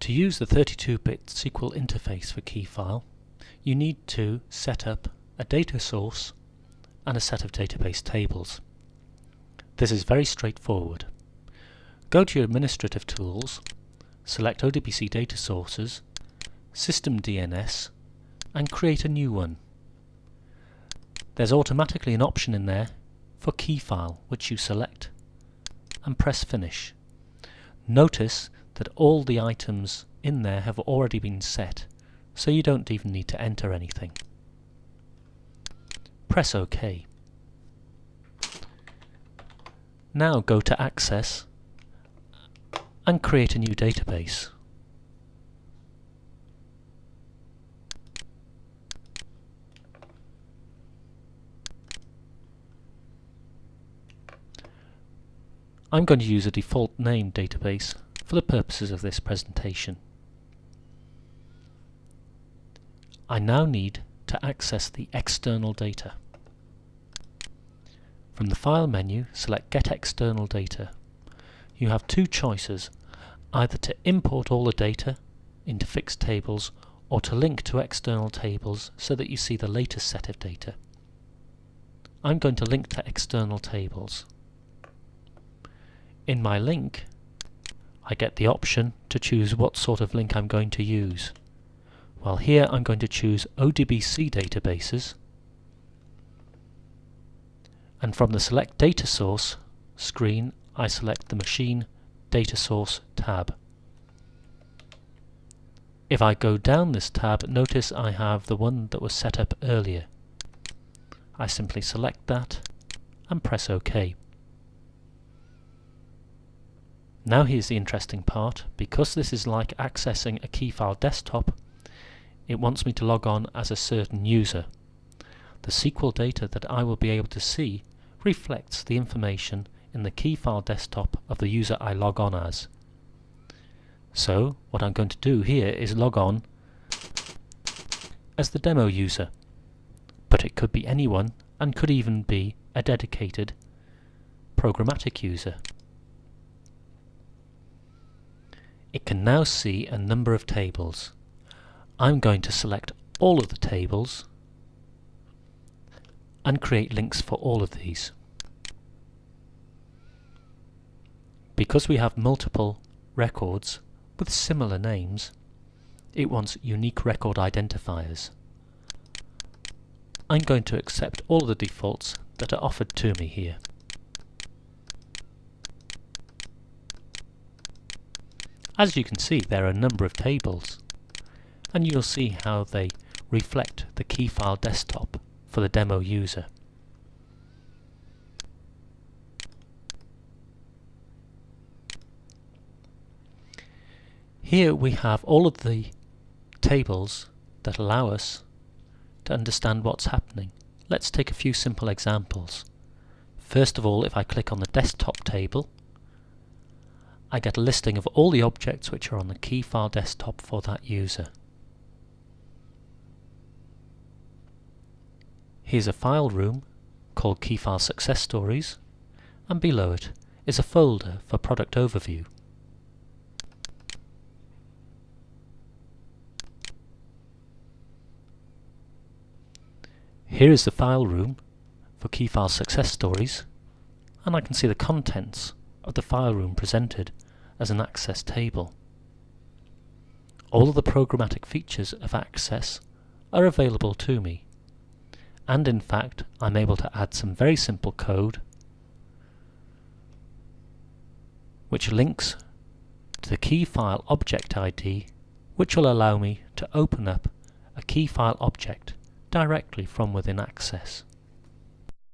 To use the 32-bit SQL interface for Keyfile, you need to set up a data source and a set of database tables. This is very straightforward. Go to your administrative tools, select ODBC data sources, system DNS, and create a new one. There's automatically an option in there for Keyfile, which you select and press finish. Notice that all the items in there have already been set, so you don't even need to enter anything. Press OK. Now go to Access and create a new database. I'm going to use a default name database for the purposes of this presentation. I now need to access the external data. From the File menu, select Get External Data. You have two choices, either to import all the data into fixed tables or to link to external tables so that you see the latest set of data. I'm going to link to external tables. In my link, I get the option to choose what sort of link I'm going to use. Well, here I'm going to choose ODBC databases, and from the Select Data Source screen I select the Machine Data Source tab. If I go down this tab, notice I have the one that was set up earlier. I simply select that and press OK. Now here's the interesting part. Because this is like accessing a Keyfile desktop, it wants me to log on as a certain user. The SQL data that I will be able to see reflects the information in the Keyfile desktop of the user I log on as. So what I'm going to do here is log on as the demo user, but it could be anyone and could even be a dedicated programmatic user. It can now see a number of tables. I'm going to select all of the tables and create links for all of these. Because we have multiple records with similar names, it wants unique record identifiers. I'm going to accept all of the defaults that are offered to me here. As you can see, there are a number of tables, and you'll see how they reflect the Keyfile desktop for the demo user. Here we have all of the tables that allow us to understand what's happening. Let's take a few simple examples. First of all, if I click on the desktop table, I get a listing of all the objects which are on the Keyfile desktop for that user. Here's a file room called Keyfile Success Stories, and below it is a folder for Product Overview. Here is the file room for Keyfile Success Stories, and I can see the contents of the file room presented as an access table. All of the programmatic features of access are available to me, and in fact I'm able to add some very simple code which links to the Keyfile object ID, which will allow me to open up a Keyfile object directly from within Access.